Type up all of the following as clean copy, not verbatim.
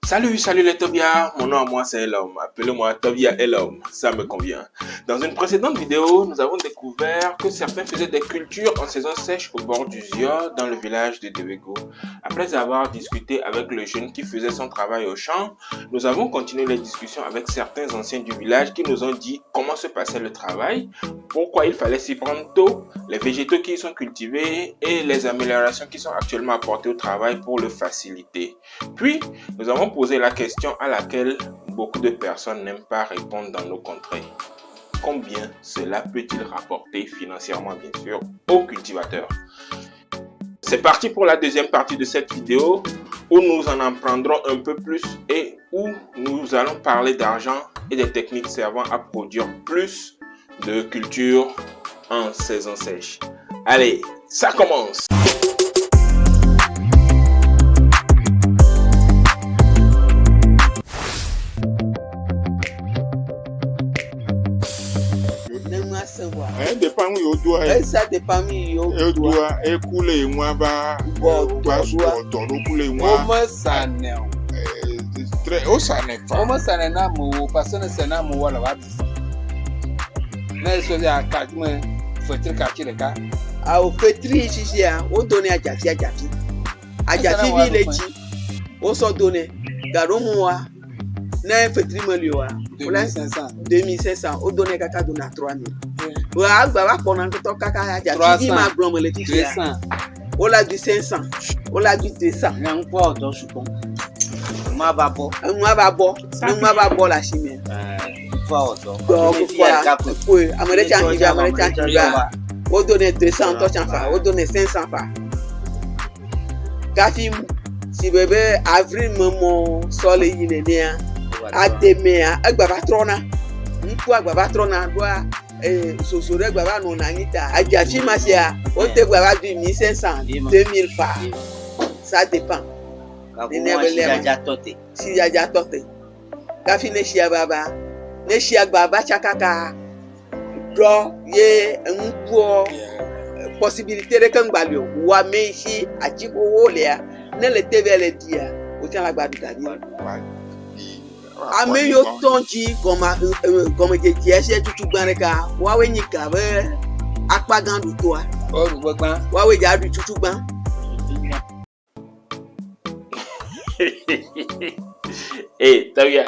Salut les Tobias, mon nom à moi c'est Elom, appelez-moi Tobia Elom, ça me convient. Dans une précédente vidéo, nous avons découvert que certains faisaient des cultures en saison sèche au bord du Zio dans le village de Dewego. Après avoir discuté avec le jeune qui faisait son travail au champ, nous avons continué les discussions avec certains anciens du village qui nous ont dit comment se passait le travail, pourquoi il fallait s'y prendre tôt, les végétaux qui y sont cultivés et les améliorations qui sont actuellement apportées au travail pour le faciliter. Puis, nous avons posé la question à laquelle beaucoup de personnes n'aiment pas répondre dans nos contrées. Combien cela peut-il rapporter financièrement, bien sûr, aux cultivateurs? C'est parti pour la deuxième partie de cette vidéo où nous en apprendrons un peu plus et où nous allons parler d'argent et des techniques servant à produire plus de cultures en saison sèche. Allez, ça commence! Dépend où tu dois. Ça dépend où tu dois écouler moi va couler moi. Comment ça n'est? Très haut ça n'est pas. Comment ça n'est pas mon personne c'est na mon wala wa. Mais so ya ka me faut-il cacher le cas. Ah au petri ici on donner à Jati vi le ji. On s'en donner. Garo moi. Na petri melio 2500 on donner kaka donner 3000. On a du 500, on a du 200. La chimie. On donne 200, on donne 500. Si bébé avril moment soleil il est né à demain doit sosore gbaba no nanita ajafi masia on te gbaba du 1500 2000 fa ça dépend si jaja tote kafi ne shia baba chakaka do ye npo possibilité de kan gbalio wa meshi ajiko wolea ne le tvl dia o tien la gbadu gadi ame yo tonji comme je disais tout baneka wawe nyika be akpagan du toa o gbogban wawe ja du tutugban. Hey, Tavia,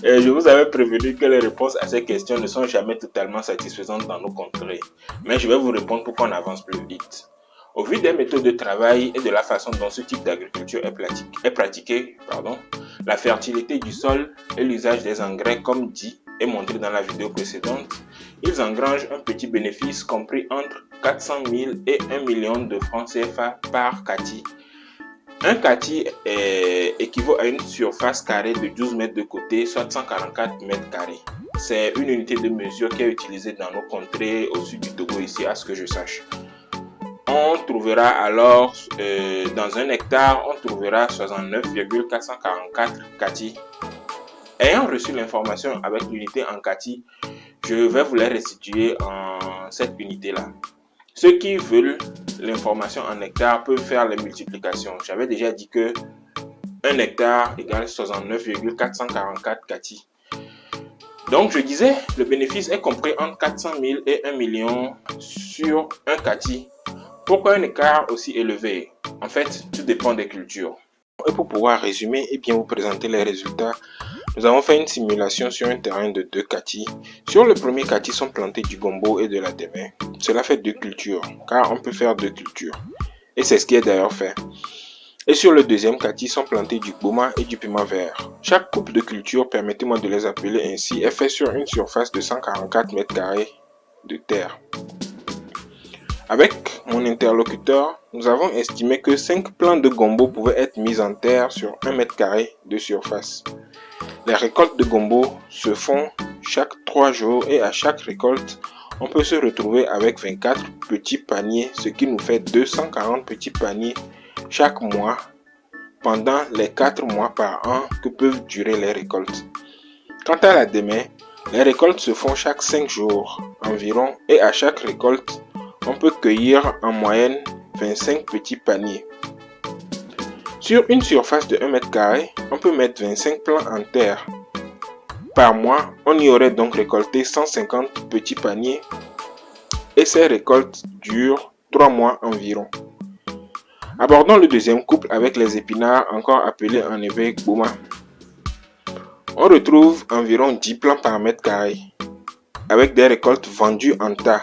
je vous avais prévenu que les réponses à ces questions ne sont jamais totalement satisfaisantes dans nos contrées, mais je vais vous répondre pour qu'on avance plus vite. Au vu des méthodes de travail et de la façon dont ce type d'agriculture est pratiqué, la fertilité du sol et l'usage des engrais comme dit et montré dans la vidéo précédente, ils engrangent un petit bénéfice compris entre 400 000 et 1 million de francs CFA par kati. Un kati équivaut à une surface carrée de 12 mètres de côté, soit 144 mètres carrés. C'est une unité de mesure qui est utilisée dans nos contrées au sud du Togo ici, à ce que je sache. On trouvera alors, dans un hectare, on trouvera 69,444 kati. Ayant reçu l'information avec l'unité en kati, je vais vous les restituer en cette unité-là. Ceux qui veulent l'information en hectare peuvent faire les multiplications. J'avais déjà dit que 1 hectare égale 69,444 kati. Donc je disais, le bénéfice est compris entre 400 000 et 1 million sur un kati. Pourquoi un écart aussi élevé? En fait, tout dépend des cultures. Et pour pouvoir résumer et bien vous présenter les résultats, nous avons fait une simulation sur un terrain de 2 kati. Sur le premier kati sont plantés du gombo et de la demain. Cela fait 2 cultures, car on peut faire 2 cultures. Et c'est ce qui est d'ailleurs fait. Et sur le deuxième kati sont plantés du boma et du piment vert. Chaque couple de cultures, permettez-moi de les appeler ainsi, est fait sur une surface de 144 mètres carrés de terre. Avec mon interlocuteur, nous avons estimé que 5 plants de gombo pouvaient être mis en terre sur 1 mètre carré de surface. Les récoltes de gombo se font chaque 3 jours et à chaque récolte, on peut se retrouver avec 24 petits paniers, ce qui nous fait 240 petits paniers chaque mois pendant les 4 mois par an que peuvent durer les récoltes. Quant à la demain, les récoltes se font chaque 5 jours environ et à chaque récolte, on peut cueillir en moyenne 25 petits paniers. Sur une surface de 1 mètre carré, on peut mettre 25 plants en terre. Par mois, on y aurait donc récolté 150 petits paniers et ces récoltes durent 3 mois environ. Abordons le deuxième couple avec les épinards, encore appelés en hébreu Gboma. On retrouve environ 10 plants par mètre carré, avec des récoltes vendues en tas.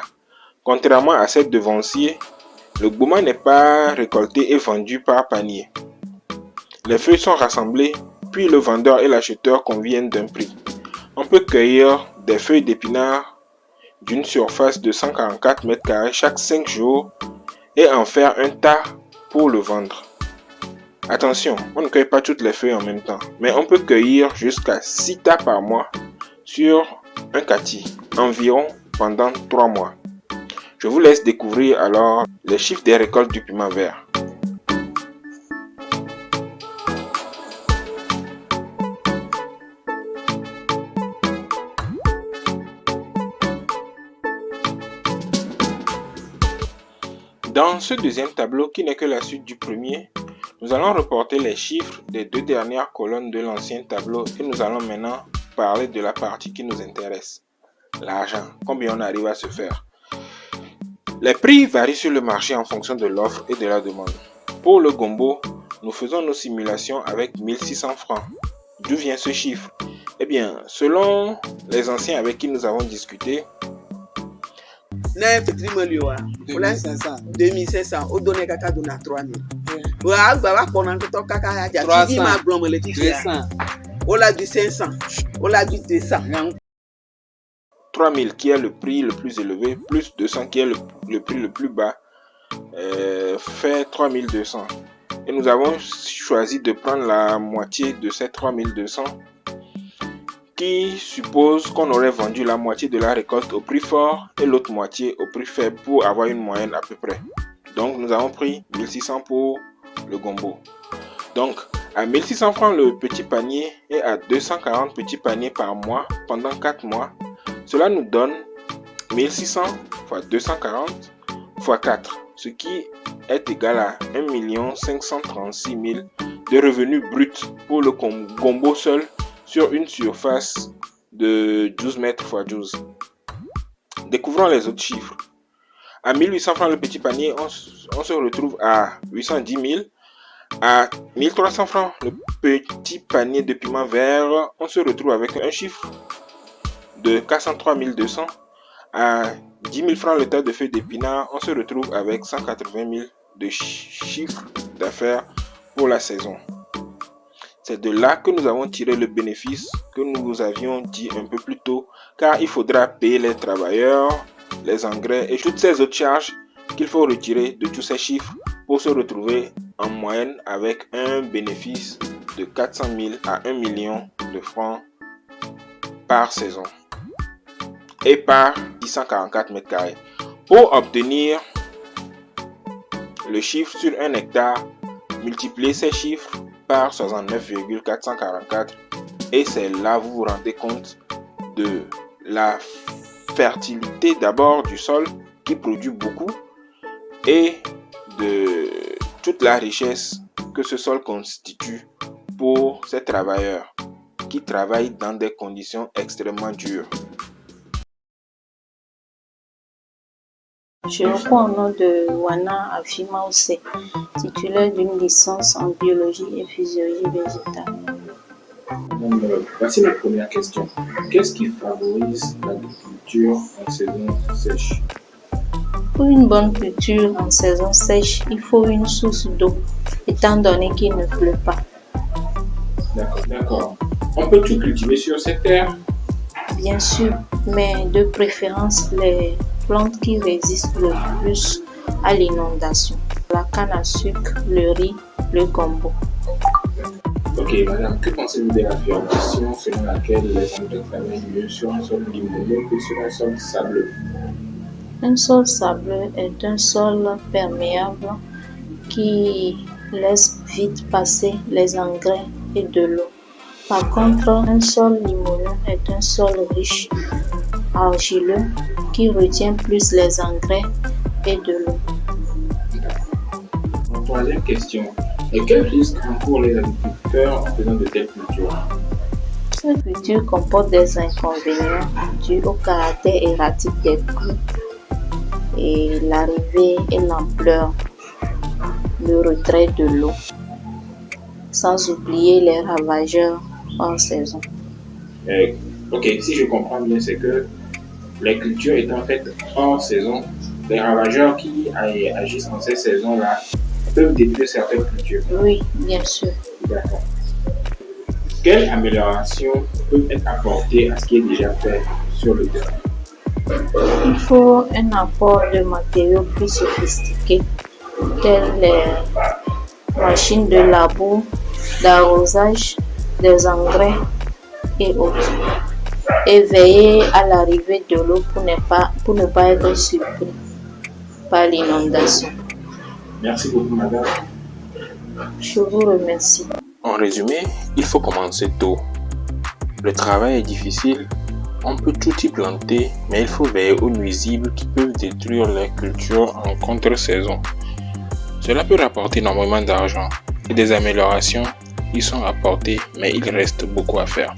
Contrairement à celle de Vancier, le Gboma n'est pas récolté et vendu par panier. Les feuilles sont rassemblées, puis le vendeur et l'acheteur conviennent d'un prix. On peut cueillir des feuilles d'épinards d'une surface de 144 mètres carrés chaque 5 jours et en faire un tas pour le vendre. Attention, on ne cueille pas toutes les feuilles en même temps, mais on peut cueillir jusqu'à 6 tas par mois sur un kati, environ pendant 3 mois. Je vous laisse découvrir alors les chiffres des récoltes du piment vert. Dans ce deuxième tableau, qui n'est que la suite du premier, nous allons reporter les chiffres des 2 dernières colonnes de l'ancien tableau et nous allons maintenant parler de la partie qui nous intéresse, l'argent, combien on arrive à se faire. Les prix varient sur le marché en fonction de l'offre et de la demande. Pour le gombo, nous faisons nos simulations avec 1600 francs. D'où vient ce chiffre? Eh bien, selon les anciens avec qui nous avons discuté, 2500. 2500. On donne caca donne 3000. Ouais, bah pendant que ton caca a dit ma blonde le dit 300. On l'a dit 500. On l'a dit 200. 3000 qui est le prix le plus élevé, plus 200 qui est le prix le plus bas, fait 3200. Et nous avons choisi de prendre la moitié de ces 3200 qui suppose qu'on aurait vendu la moitié de la récolte au prix fort et l'autre moitié au prix faible pour avoir une moyenne à peu près. Donc nous avons pris 1600 pour le gombo. Donc à 1600 francs le petit panier et à 240 petits paniers par mois pendant 4 mois, cela nous donne 1600 fois 240 fois 4, ce qui est égal à 1 536 000 de revenus bruts pour le gombo seul sur une surface de 12 mètres x 12. Découvrons les autres chiffres. À 1800 francs le petit panier, on se retrouve à 810 000. À 1300 francs le petit panier de piment vert, on se retrouve avec un chiffre de 403 200. À 10 000 francs le tas de feuilles d'épinards, on se retrouve avec 180 000 de chiffre d'affaires pour la saison. C'est de là que nous avons tiré le bénéfice que nous vous avions dit un peu plus tôt, car il faudra payer les travailleurs, les engrais et toutes ces autres charges qu'il faut retirer de tous ces chiffres pour se retrouver en moyenne avec un bénéfice de 400 000 à 1 million de francs par saison et par 644 mètres carrés. Pour obtenir le chiffre sur 1 hectare, multipliez ces chiffres par 69,444 et c'est là vous vous rendez compte de la fertilité d'abord du sol qui produit beaucoup et de toute la richesse que ce sol constitue pour ces travailleurs qui travaillent dans des conditions extrêmement dures. Je reprends au nom de Wana Afima Ose, titulaire d'une licence en biologie et physiologie végétale. Voici la première question. Qu'est-ce qui favorise l'agriculture en saison sèche? Pour une bonne culture en saison sèche, il faut une source d'eau, étant donné qu'il ne pleut pas. D'accord. On peut tout cultiver sur cette terre? Bien sûr, mais de préférence les plantes qui résistent le plus à l'inondation. La canne à sucre, le riz, le gombo. Ok, madame, que pensez-vous de l'affirmation selon laquelle les engrais travaillent mieux sur un sol limoneux que sur un sol sableux? Un sol sableux est un sol perméable qui laisse vite passer les engrais et de l'eau. Par contre, un sol limoneux est un sol riche, argileux, qui retient plus les engrais et de l'eau. Troisième question. Et quels risques encourent les agriculteurs en faisant de telles cultures? Ces cultures comportent des inconvénients dus au caractère erratique des pluies et l'arrivée et l'ampleur, le retrait de l'eau, sans oublier les ravageurs hors saison. Ok, si je comprends bien, c'est que les cultures étant faites hors saison, les ravageurs qui agissent en ces saisons-là peuvent détruire certaines cultures. Oui, bien sûr. D'accord. Quelles améliorations peuvent être apportées à ce qui est déjà fait sur le terrain? Il faut un apport de matériaux plus sophistiqués, tels les machines de labour, d'arrosage, des engrais et autres. Et veiller à l'arrivée de l'eau pour ne pas être surpris par l'inondation. Merci beaucoup, madame. Je vous remercie. En résumé, il faut commencer tôt. Le travail est difficile, on peut tout y planter, mais il faut veiller aux nuisibles qui peuvent détruire les cultures en contre-saison. Cela peut rapporter énormément d'argent et des améliorations y sont apportées, mais il reste beaucoup à faire.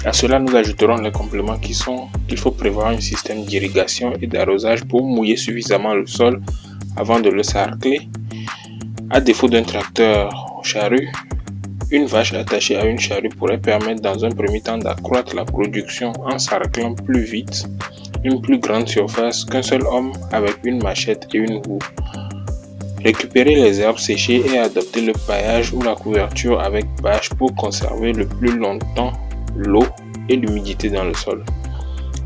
À cela, nous ajouterons les compléments qui sont qu'il faut prévoir un système d'irrigation et d'arrosage pour mouiller suffisamment le sol avant de le sarcler. À défaut d'un tracteur charrue, une vache attachée à une charrue pourrait permettre dans un premier temps d'accroître la production en sarclant plus vite une plus grande surface qu'un seul homme avec une machette et une houe. Récupérer les herbes séchées et adopter le paillage ou la couverture avec bâche pour conserver le plus longtemps l'eau et l'humidité dans le sol.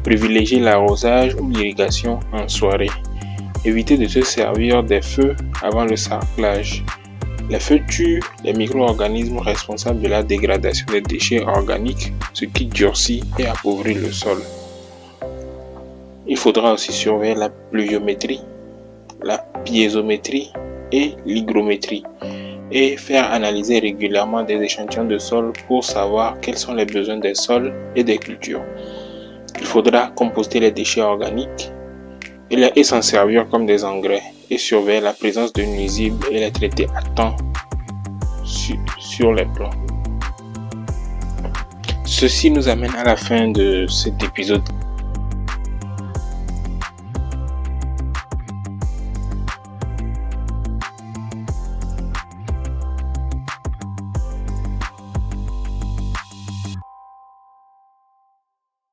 Privilégier l'arrosage ou l'irrigation en soirée. Éviter de se servir des feux avant le sarclage. Les feux tuent les micro-organismes responsables de la dégradation des déchets organiques, ce qui durcit et appauvrit le sol. Il faudra aussi surveiller la pluviométrie, la piézométrie et l'hygrométrie et faire analyser régulièrement des échantillons de sol pour savoir quels sont les besoins des sols et des cultures. Il faudra composter les déchets organiques et s'en servir comme des engrais et surveiller la présence de nuisibles et les traiter à temps sur les plants. Ceci nous amène à la fin de cet épisode.